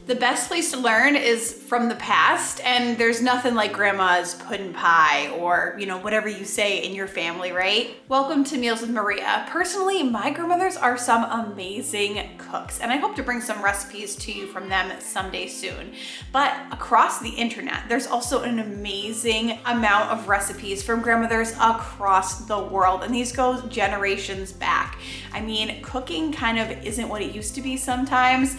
The best place to learn is from the past, and there's nothing like grandma's pudding pie or, you know, whatever you say in your family, right? Welcome to Meals with Maria. Personally, my grandmothers are some amazing cooks, and I hope to bring some recipes to you from them someday soon. But across the internet, there's also an amazing amount of recipes from grandmothers across the world, and these go generations back. I mean, cooking kind of isn't what it used to be sometimes.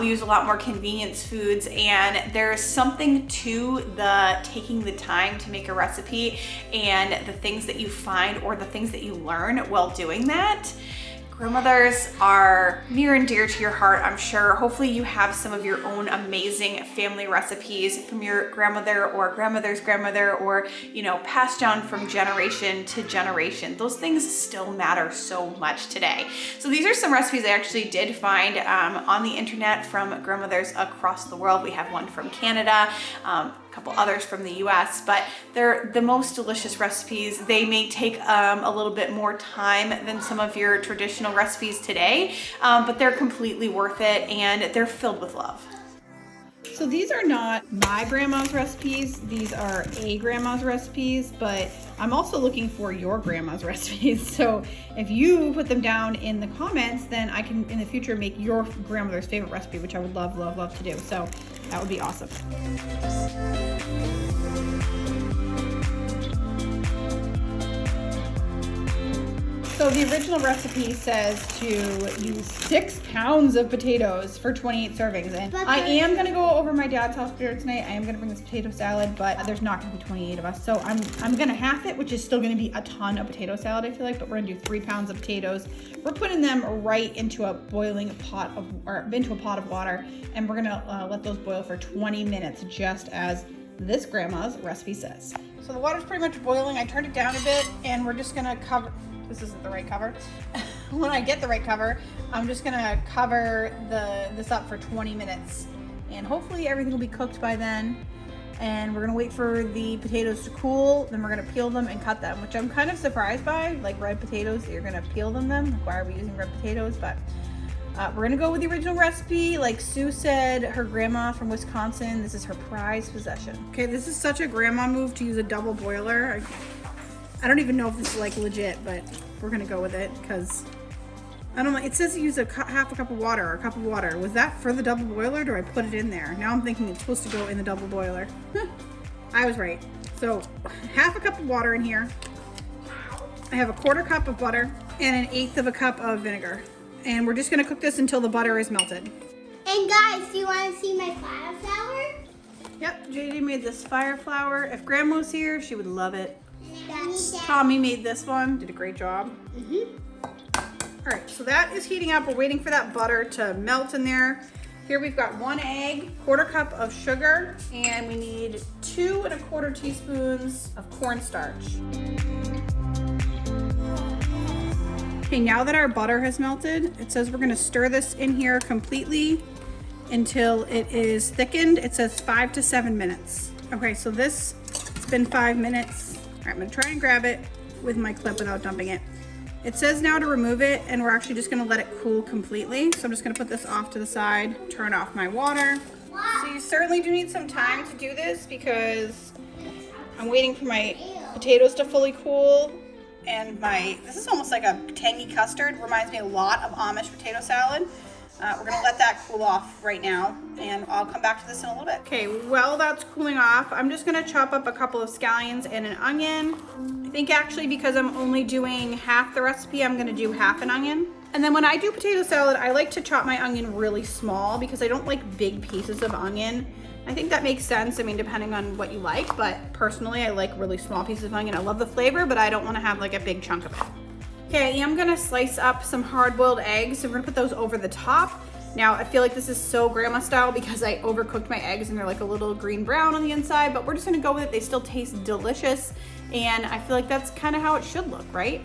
We use a lot more convenience foods, and there's something to the taking the time to make a recipe and the things that you find or the things that you learn while doing that. Grandmothers are near and dear to your heart, I'm sure. Hopefully you have some of your own amazing family recipes from your grandmother or grandmother's grandmother, or, you know, passed down from generation to generation. Those things still matter so much today. So these are some recipes I actually did find on the internet from grandmothers across the world. We have one from Canada, a couple others from the US, but they're the most delicious recipes. They may take a little bit more time than some of your traditional recipes today, but they're completely worth it, and they're filled with love. So these are not my grandma's recipes, these are a grandma's recipes, but I'm also looking for your grandma's recipes. So if you put them down in the comments, then I can in the future make your grandmother's favorite recipe, which I would love, love, love to do. So that would be awesome. So the original recipe says to use 6 pounds of potatoes for 28 servings. And I am gonna go over my dad's house dinner tonight. I am gonna bring this potato salad, but there's not gonna be 28 of us. So I'm gonna half it, which is still gonna be a ton of potato salad, I feel like, but we're gonna do 3 pounds of potatoes. We're putting them right into a boiling pot of, or into a pot of water, and we're gonna let those boil for 20 minutes, just as this grandma's recipe says. So the water's pretty much boiling. I turned it down a bit, and we're just gonna cover, this isn't the right cover. When I get the right cover, I'm just gonna cover this up for 20 minutes, and hopefully everything will be cooked by then. And we're gonna wait for the potatoes to cool, then we're gonna peel them and cut them, which I'm kind of surprised by, like red potatoes, that you're gonna peel them then. Like, why are we using red potatoes? But we're gonna go with the original recipe. Like Sue said, her grandma from Wisconsin, this is her prized possession. Okay, this is such a grandma move to use a double boiler. I don't even know if this is like legit, but we're gonna go with it because I don't know. It says use half a cup of water or a cup of water. Was that for the double boiler, or do I put it in there? Now I'm thinking it's supposed to go in the double boiler. I was right. So half a cup of water in here. I have a 1/4 cup of butter and 1/8 of a cup of vinegar. And we're just gonna cook this until the butter is melted. And guys, do you want to see my fire flour? Yep, JD made this fire flour. If Grandma was here, she would love it. That's Tommy made this one, did a great job. All right, so that is heating up. We're waiting for that butter to melt in there. Here we've got 1 egg, 1/4 cup of sugar, and we need 2 1/4 teaspoons of cornstarch. Okay, now that our butter has melted, it says we're gonna stir this in here completely until it is thickened. It says 5 to 7 minutes. Okay, so it's been 5 minutes. All right, I'm gonna try and grab it with my clip without dumping it. It says now to remove it, and we're actually just gonna let it cool completely. So I'm just gonna put this off to the side, turn off my water. So you certainly do need some time to do this because I'm waiting for my potatoes to fully cool. And this is almost like a tangy custard. Reminds me a lot of Amish potato salad. We're gonna let that cool off right now, and I'll come back to this in a little bit. Okay, while that's cooling off, I'm just gonna chop up a couple of scallions and an onion. I think actually because I'm only doing half the recipe, I'm gonna do half an onion. And then when I do potato salad, I like to chop my onion really small because I don't like big pieces of onion. I think that makes sense. I mean, depending on what you like, but personally, I like really small pieces of onion. I love the flavor, but I don't wanna have like a big chunk of it. Okay, I am gonna slice up some hard-boiled eggs, and we're gonna put those over the top. Now, I feel like this is so grandma style because I overcooked my eggs and they're like a little green brown on the inside, but we're just gonna go with it. They still taste delicious, and I feel like that's kind of how it should look, right?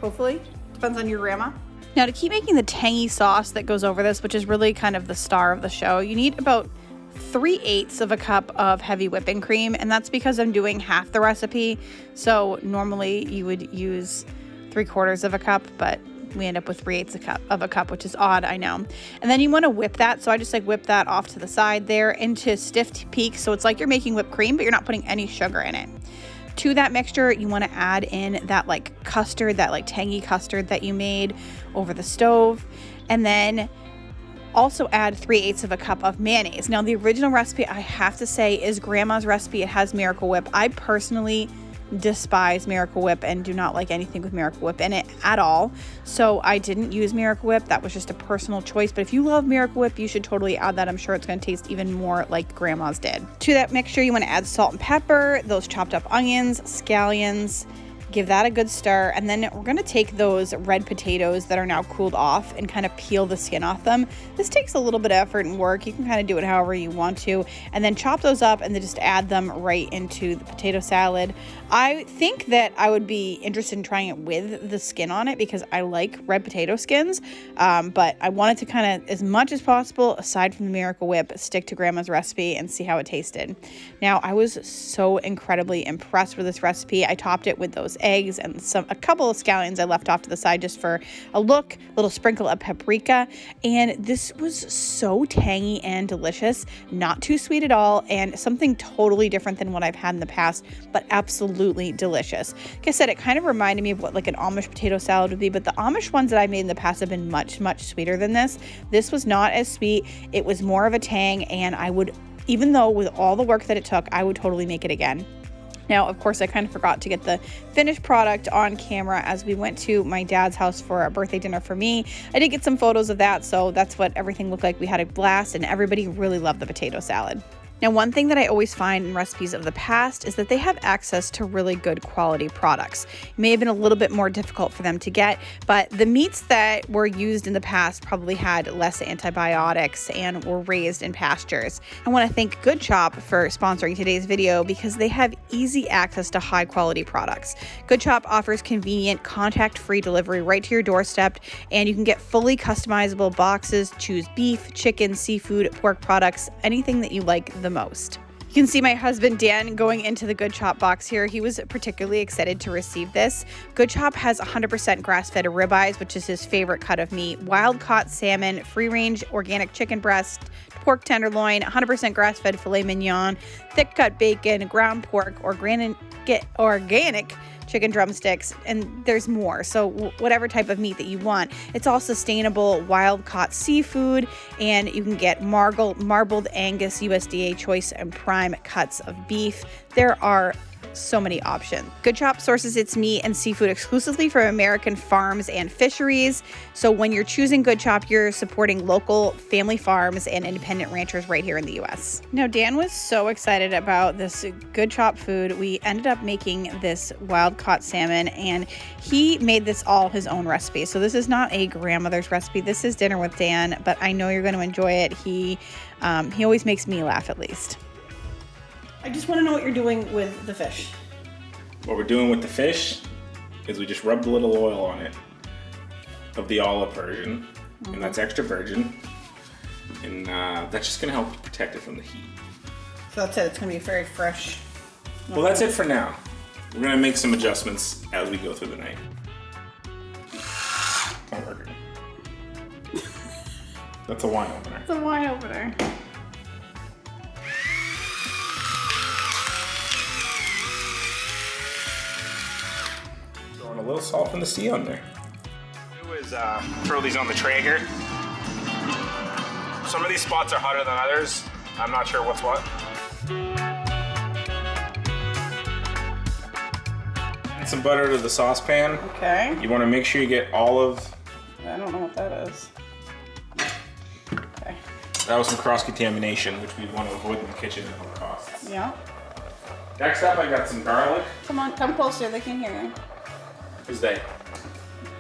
Hopefully, depends on your grandma. Now, to keep making the tangy sauce that goes over this, which is really kind of the star of the show, you need about 3/8 of a cup of heavy whipping cream, and that's because I'm doing half the recipe. So normally you would use 3/4 of a cup, but we end up with 3/8 of a cup, which is odd, I know. And then you want to whip that. So I just like whip that off to the side there into stiff peaks. So it's like you're making whipped cream, but you're not putting any sugar in it. To that mixture, you want to add in that like custard, that like tangy custard that you made over the stove. And then also add 3/8 of a cup of mayonnaise. Now the original recipe, I have to say, is Grandma's recipe. It has Miracle Whip. I personally despise Miracle Whip and do not like anything with Miracle Whip in it at all. So I didn't use Miracle Whip. That was just a personal choice. But if you love Miracle Whip, you should totally add that. I'm sure it's going to taste even more like Grandma's did. To that mixture, you want to add salt and pepper, those chopped up onions, scallions. Give that a good stir, and then we're gonna take those red potatoes that are now cooled off and kind of peel the skin off them. This takes a little bit of effort and work. You can kind of do it however you want to, and then chop those up and then just add them right into the potato salad. I think that I would be interested in trying it with the skin on it because I like red potato skins, but I wanted to kind of, as much as possible, aside from the Miracle Whip, stick to Grandma's recipe and see how it tasted. Now, I was so incredibly impressed with this recipe. I topped it with those eggs and a couple of scallions I left off to the side just for a look, a little sprinkle of paprika, and this was so tangy and delicious, not too sweet at all, and something totally different than what I've had in the past, but absolutely delicious. Like I said, it kind of reminded me of what like an Amish potato salad would be, but the Amish ones that I made in the past have been much, much sweeter than this. This was not as sweet. It was more of a tang, and I would, even though with all the work that it took, I would totally make it again. Now, of course, I kind of forgot to get the finished product on camera as we went to my dad's house for a birthday dinner for me. I did get some photos of that, so that's what everything looked like. We had a blast, and everybody really loved the potato salad. Now, one thing that I always find in recipes of the past is that they have access to really good quality products. It may have been a little bit more difficult for them to get, but the meats that were used in the past probably had less antibiotics and were raised in pastures. I want to thank Good Chop for sponsoring today's video because they have easy access to high quality products. Good Chop offers convenient, contact-free delivery right to your doorstep, and you can get fully customizable boxes, choose beef, chicken, seafood, pork products, anything that you like the most. You can see my husband Dan going into the Good Chop box here. He was particularly excited to receive this. Good Chop has 100% grass-fed ribeyes, which is his favorite cut of meat, wild-caught salmon, free-range organic chicken breast, pork tenderloin, 100% grass-fed filet mignon, thick-cut bacon, ground pork, organic chicken drumsticks, and there's more. So whatever type of meat that you want. It's all sustainable, wild-caught seafood, and you can get marbled Angus, USDA choice, and prime cuts of beef. There are so many options. Good Chop sources its meat and seafood exclusively from American farms and fisheries. So when you're choosing Good Chop, you're supporting local family farms and independent ranchers right here in the US. Now, Dan was so excited about this Good Chop food. We ended up making this wild-caught salmon, and he made this all his own recipe. So this is not a grandmother's recipe. This is Dinner with Dan, but I know you're going to enjoy it. He always makes me laugh, at least. I just want to know what you're doing with the fish. What we're doing with the fish is we just rubbed a little oil on it of the olive version, and that's extra virgin, and that's just going to help protect it from the heat. So that's it. It's going to be very fresh. Well, that's it for now. We're going to make some adjustments as we go through the night. Not working. That's a wine opener. It's a wine opener. A little salt from the sea on there. Do is throw these on the Traeger. Some of these spots are hotter than others. I'm not sure what's what. Add some butter to the saucepan. Okay. You want to make sure you get olive. I don't know what that is. Okay. That was some cross-contamination, which we want to avoid in the kitchen at all costs. Yeah. Next up, I got some garlic. Come on, come closer. They can hear you. Who's they?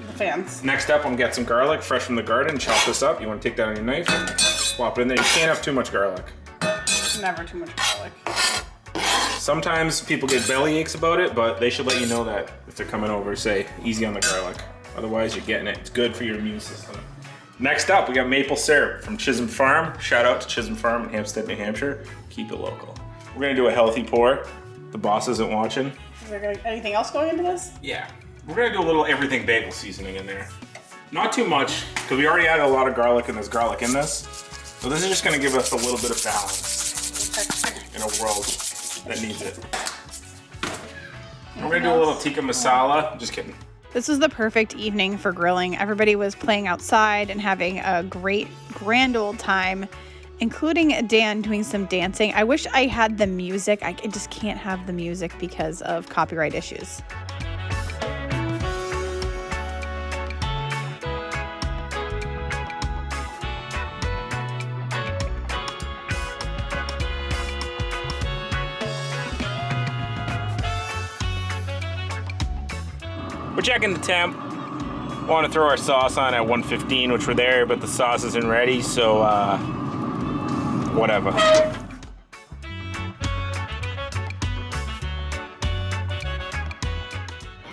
The fans. Next up, I'm gonna get some garlic fresh from the garden. Chop this up. You want to take that on your knife, swap it in there. You can't have too much garlic. Never too much garlic. Sometimes people get belly aches about it, but they should let you know that if they're coming over, say easy on the garlic. Otherwise, you're getting it. It's good for your immune system. Next up, we got maple syrup from Chisholm Farm. Shout out to Chisholm Farm in Hampstead, New Hampshire. Keep it local. We're gonna do a healthy pour. The boss isn't watching. Is there anything else going into this? Yeah. We're gonna do a little everything bagel seasoning in there. Not too much, because we already added a lot of garlic and there's garlic in this. So this is just gonna give us a little bit of balance in a world that needs it. We're gonna do a little tikka masala. Just kidding. This was the perfect evening for grilling. Everybody was playing outside and having a great, grand old time, including Dan doing some dancing. I wish I had the music. I just can't have the music because of copyright issues. We're checking the temp. Want to throw our sauce on at 115, which we're there, but the sauce isn't ready, so whatever.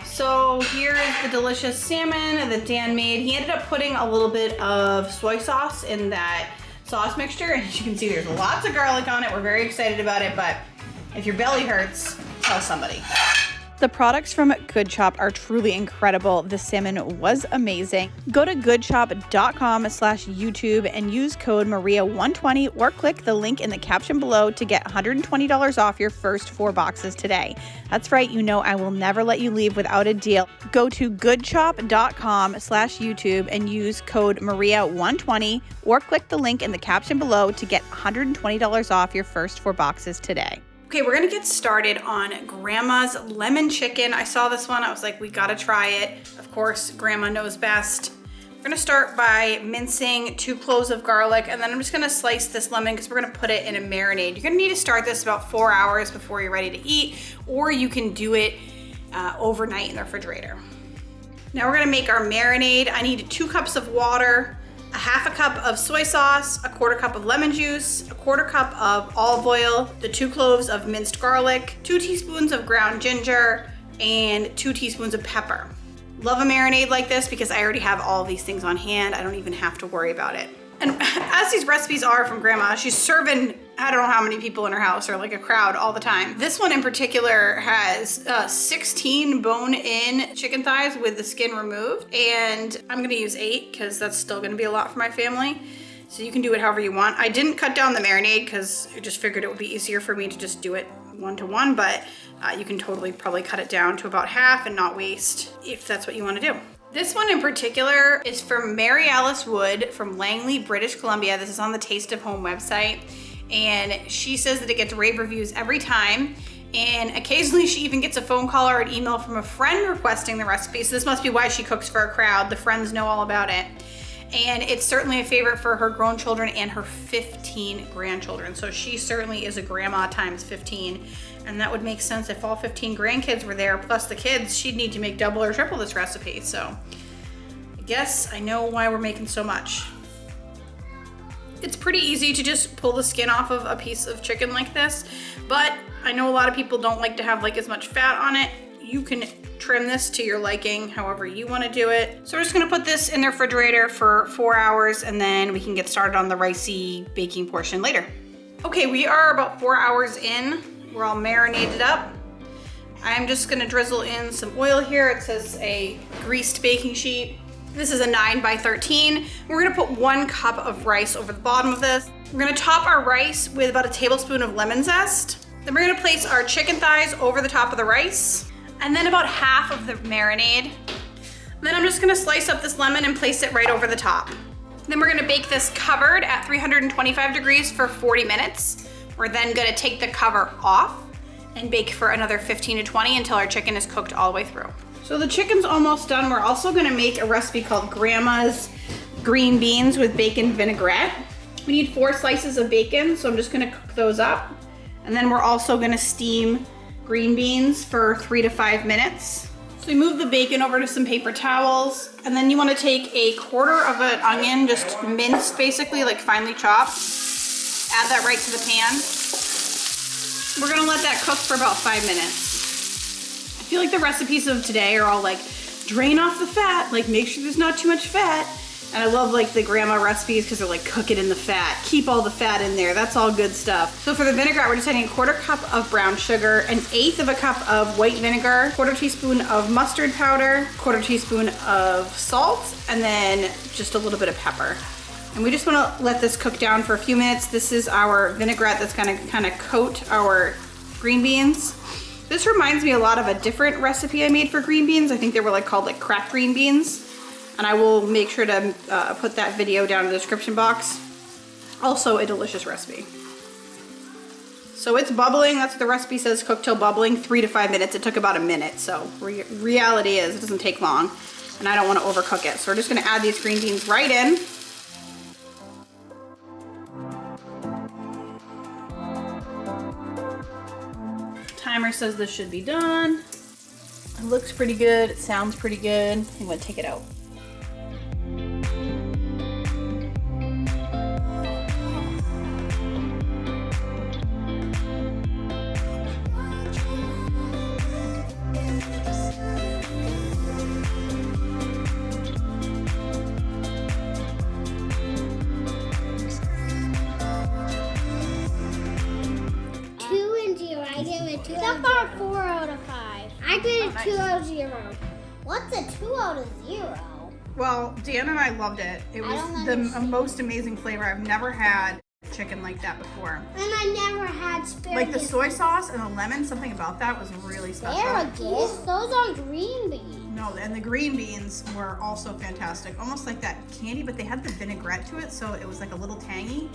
So here is the delicious salmon that Dan made. He ended up putting a little bit of soy sauce in that sauce mixture, and as you can see, there's lots of garlic on it. We're very excited about it, but if your belly hurts, tell somebody. The products from Good Chop are truly incredible. The salmon was amazing. Go to goodchop.com/YouTube and use code Maria120 or click the link in the caption below to get $120 off your first 4 boxes today. That's right, you know I will never let you leave without a deal. Go to goodchop.com/YouTube and use code Maria120 or click the link in the caption below to get $120 off your first 4 boxes today. Okay, we're gonna get started on Grandma's lemon chicken. I saw this one, I was like, we gotta try it. Of course, Grandma knows best. We're gonna start by mincing 2 cloves of garlic, and then I'm just gonna slice this lemon because we're gonna put it in a marinade. You're gonna need to start this about 4 hours before you're ready to eat, or you can do it overnight in the refrigerator. Now we're gonna make our marinade. I need 2 cups of water, a 1/2 cup of soy sauce, a 1/4 cup of lemon juice, a 1/4 cup of olive oil, the 2 cloves of minced garlic, 2 teaspoons of ground ginger, and 2 teaspoons of pepper. Love a marinade like this because I already have all of these things on hand. I don't even have to worry about it. And as these recipes are from Grandma, she's serving, I don't know how many people in her house, or like a crowd all the time. This one in particular has 16 bone-in chicken thighs with the skin removed. And I'm gonna use 8 because that's still gonna be a lot for my family. So you can do it however you want. I didn't cut down the marinade because I just figured it would be easier for me to just do it 1-to-1, but you can totally probably cut it down to about half and not waste if that's what you wanna do. This one in particular is from Mary Alice Wood from Langley, British Columbia. This is on the Taste of Home website. And she says that it gets rave reviews every time. And occasionally she even gets a phone call or an email from a friend requesting the recipe. So this must be why she cooks for a crowd. The friends know all about it. And it's certainly a favorite for her grown children and her 15 grandchildren. So she certainly is a grandma times 15. And that would make sense if all 15 grandkids were there, plus the kids, she'd need to make double or triple this recipe. So I guess I know why we're making so much. It's pretty easy to just pull the skin off of a piece of chicken like this, but I know a lot of people don't like to have like as much fat on it. You can trim this to your liking, however you want to do it. So we're just gonna put this in the refrigerator for 4 hours, and then we can get started on the ricey baking portion later. Okay, we are about 4 hours in. We're all marinated up. I'm just gonna drizzle in some oil here. It says a greased baking sheet. This is a 9x13. We're gonna put 1 cup of rice over the bottom of this. We're gonna top our rice with about a tablespoon of lemon zest. Then we're gonna place our chicken thighs over the top of the rice, and then about half of the marinade. Then I'm just gonna slice up this lemon and place it right over the top. Then we're gonna bake this covered at 325 degrees for 40 minutes. We're then gonna take the cover off and bake for another 15 to 20 until our chicken is cooked all the way through. So the chicken's almost done. We're also gonna make a recipe called Grandma's green beans with bacon vinaigrette. We need 4 slices of bacon, so I'm just gonna cook those up. And then we're also gonna steam green beans for 3 to 5 minutes. So we move the bacon over to some paper towels, and then you wanna take a 1/4 of an onion, just minced basically, like finely chopped. Add that right to the pan. We're gonna let that cook for about 5 minutes. I feel like the recipes of today are all like, drain off the fat, like make sure there's not too much fat. And I love like the grandma recipes because they're like cook it in the fat, keep all the fat in there. That's all good stuff. So for the vinaigrette, we're just adding a 1/4 cup of brown sugar, 1/8 of a cup of white vinegar, 1/4 teaspoon of mustard powder, 1/4 teaspoon of salt, and then just a little bit of pepper. And we just want to let this cook down for a few minutes. This is our vinaigrette that's going to kind of coat our green beans. This reminds me a lot of a different recipe I made for green beans. I think they were like called like cracked green beans. And I will make sure to put that video down in the description box. Also a delicious recipe. So it's bubbling, that's what the recipe says, cook till bubbling, 3 to 5 minutes. It took about a minute, so reality is it doesn't take long. And I don't want to overcook it. So we're just gonna add these green beans right in. Timer says this should be done. It looks pretty good, it sounds pretty good. I'm gonna take it out. I give it 2 out of 5. 4 out of 5. I give it 2 out of 0. What's a 2 out of 0? Well, Dan and I loved it. It was the most amazing flavor. I've never had chicken like that before. And I never had asparagus. Like the soy sauce and the lemon, something about that was really special. Asparagus? Those are green beans. No, and the green beans were also fantastic. Almost like that candy, but they had the vinaigrette to it, so it was like a little tangy.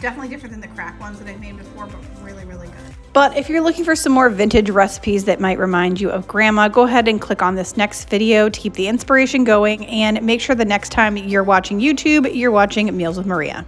Definitely different than the crack ones that I've made before, but really, really good. But if you're looking for some more vintage recipes that might remind you of grandma, go ahead and click on this next video to keep the inspiration going, and make sure the next time you're watching YouTube, you're watching Meals with Maria.